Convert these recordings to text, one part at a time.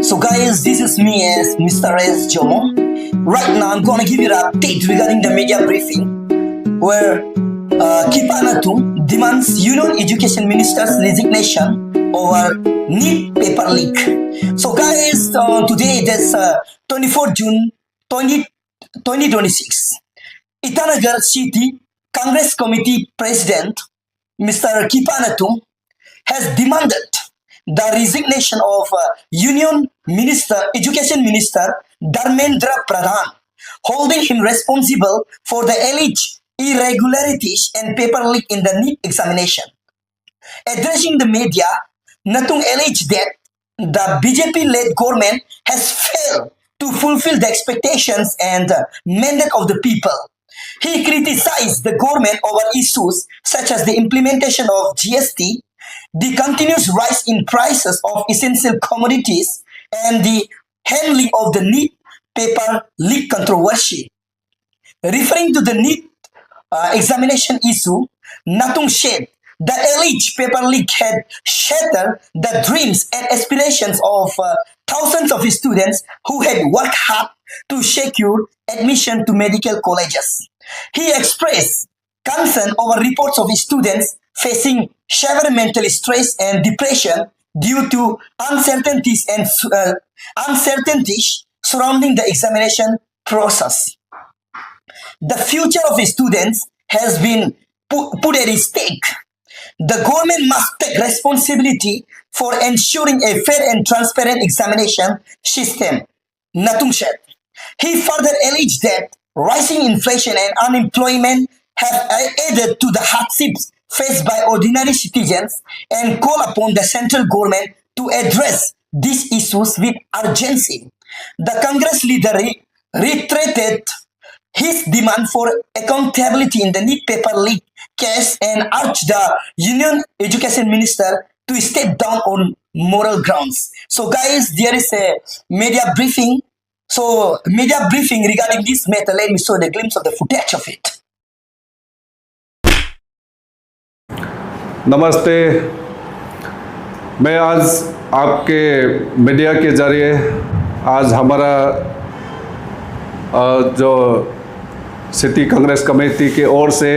So guys, this is me as Mr. S. Jomo. Right now I'm gonna give you an update regarding the media briefing where Kipanatu demands Union Education Minister's resignation over NEET paper leak. So guys, today that's 24 June 2026. Itanagar City Congress Committee President Mr. Kipanatu has demanded the resignation of Union Education Minister Dharmendra Pradhan, holding him responsible for the alleged irregularities and paper leak in the NEET examination. Addressing the media, Natung alleged that the BJP-led government has failed to fulfill the expectations and mandate of the people. He criticized the government over issues such as the implementation of GST, the continuous rise in prices of essential commodities, and the handling of the NEET paper leak controversy. Referring to the NEET examination issue, Natung said the alleged paper leak had shattered the dreams and aspirations of thousands of students who had worked hard to secure admission to medical colleges. He expressed concern over reports of students facing severe mental stress and depression due to uncertainties surrounding the examination process. The future of students has been put at stake. The government must take responsibility for ensuring a fair and transparent examination system, Natung said. He further alleged that rising inflation and unemployment have added to the hardships faced by ordinary citizens and call upon the central government to address these issues with urgency. The Congress leader reiterated his demand for accountability in the NEET paper leak case and urged the Union Education Minister to step down on moral grounds. So guys, there is a media briefing. So media briefing regarding this matter. Let me show the glimpse of the footage of it. नमस्ते। मैं आज आपके media के ज़रिए आज हमारा जो city Congress committee की ओर से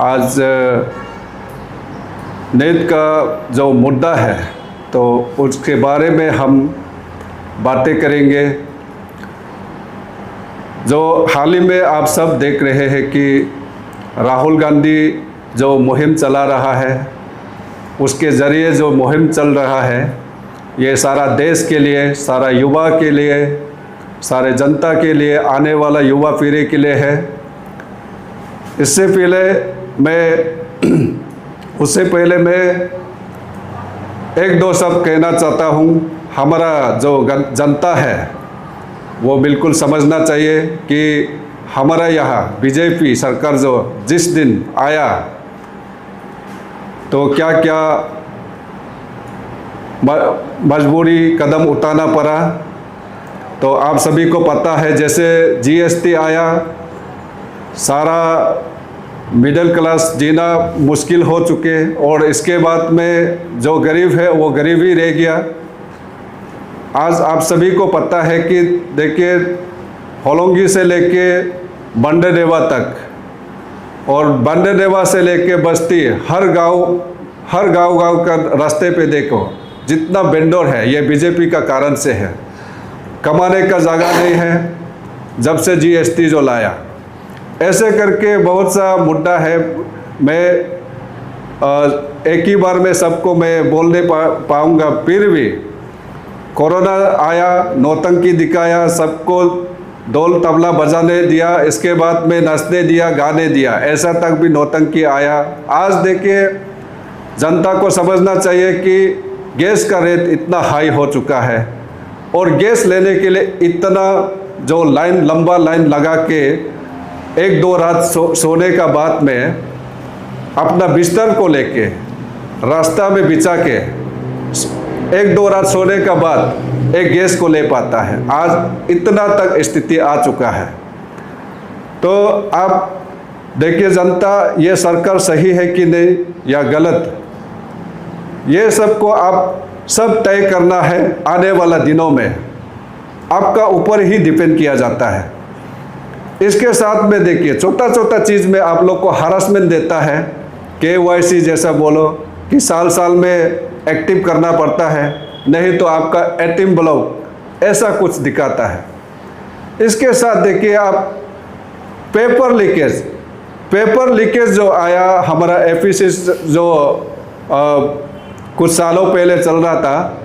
आज नीट का जो मुद्दा है तो उसके बारे में हम बातें करेंगे। जो हाल ही में आप सब देख रहे हैं कि राहुल गांधी जो मुहिम चला रहा है, उसके ज़रिए जो मुहिम चल रहा है ये सारा देश के लिए, सारा युवा के लिए, सारे जनता के लिए, आने वाला युवा पीढ़ी के लिए है। उससे पहले मैं एक दो शब्द कहना चाहता हूँ। हमारा जो जनता है वो बिल्कुल समझना चाहिए कि हमारा यहाँ बीजेपी सरकार जो जिस दिन आया तो क्या क्या मजबूरी कदम उठाना पड़ा। तो आप सभी को पता है, जैसे जीएसटी आया, सारा मिडिल क्लास जीना मुश्किल हो चुके और इसके बाद में जो गरीब है वो गरीब ही रह गया। आज आप सभी को पता है कि देखिए होलोंगी से लेके बंडरदेवा तक और बंडरदेवा से लेके बस्ती, हर गांव का रास्ते पे देखो जितना वेंडर है, ये बीजेपी का कारण से है। कमाने का जगह नहीं है जब से जीएसटी जो लाया। ऐसे करके बहुत सा मुद्दा है। मैं एक ही बार में सबको मैं बोलने पाऊँगा, फिर भी कोरोना आया, नौटंकी दिखाया, सबको ढोल तबला बजाने दिया, इसके बाद में नाचने दिया, गाने दिया, ऐसा तक भी नौटंकी आया। आज देखिए जनता को समझना चाहिए कि गैस का रेट इतना हाई हो चुका है और गैस लेने के लिए इतना जो लंबा लाइन लगा के एक दो रात सोने का बाद में अपना बिस्तर को लेके रास्ता में बिछा के एक दो रात सोने का बाद एक गैस को ले पाता है। आज इतना तक स्थिति आ चुका है। तो आप देखिए जनता, ये सरकार सही है कि नहीं या गलत, ये सबको आप सब तय करना है आने वाला दिनों में, आपका ऊपर ही डिपेंड किया जाता है। इसके साथ में देखिए, छोटा छोटा चीज़ में आप लोग को हरासमेंट देता है, KYC जैसा बोलो कि साल साल में एक्टिव करना पड़ता है, नहीं तो आपका ATM ब्लॉक, ऐसा कुछ दिखाता है। इसके साथ देखिए आप पेपर लीकेज जो आया हमारा एफिसी जो कुछ सालों पहले चल रहा था,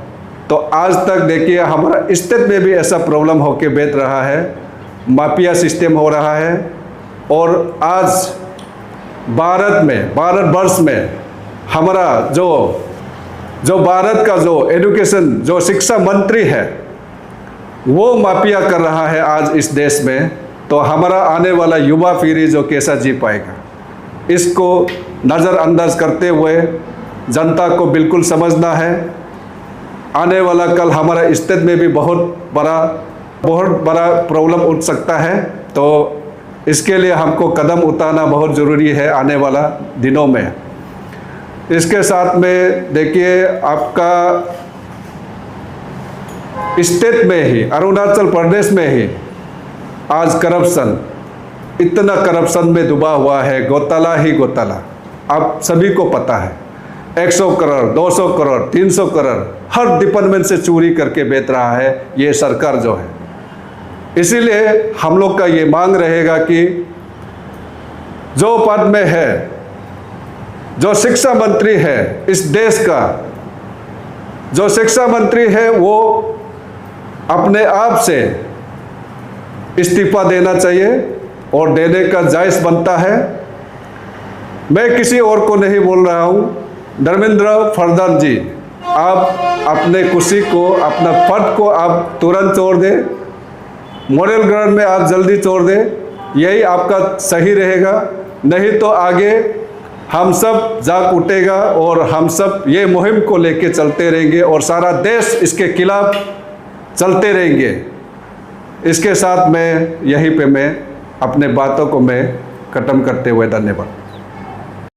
तो आज तक देखिए हमारा स्टेट में भी ऐसा प्रॉब्लम होके बैठ रहा है, माफिया सिस्टम हो रहा है। और आज भारतवर्ष में हमारा जो भारत का जो एजुकेशन जो शिक्षा मंत्री है वो माफिया कर रहा है आज इस देश में, तो हमारा आने वाला युवा पीढ़ी जो कैसा जी पाएगा, इसको नज़रअंदाज करते हुए जनता को बिल्कुल समझना है। आने वाला कल हमारा स्टेट में भी बहुत बड़ा प्रॉब्लम उठ सकता है, तो इसके लिए हमको कदम उठाना बहुत ज़रूरी है आने वाला दिनों में। इसके साथ में देखिए आपका स्टेट में ही, अरुणाचल प्रदेश में ही आज करप्शन, इतना करप्शन में डूबा हुआ है, घोटाला ही घोटाला। आप सभी को पता है 100 करोड़ 200 करोड़ 300 करोड़ हर डिपार्टमेंट से चोरी करके बेच रहा है ये सरकार जो है। इसीलिए हम लोग का ये मांग रहेगा कि जो पद में है, जो शिक्षा मंत्री है इस देश का, जो शिक्षा मंत्री है वो अपने आप से इस्तीफा देना चाहिए और देने का जायज़ बनता है। मैं किसी और को नहीं बोल रहा हूँ, धर्मेंद्र प्रधान जी, आप अपने कुर्सी को, अपना पद को आप तुरंत छोड़ दें, मॉडल ग्राउंड में आप जल्दी छोड़ दें, यही आपका सही रहेगा। नहीं तो आगे हम सब जाग उठेगा और हम सब ये मुहिम को लेके चलते रहेंगे और सारा देश इसके खिलाफ चलते रहेंगे। इसके साथ मैं यहीं पे मैं अपने बातों को मैं ख़त्म करते हुए धन्यवाद।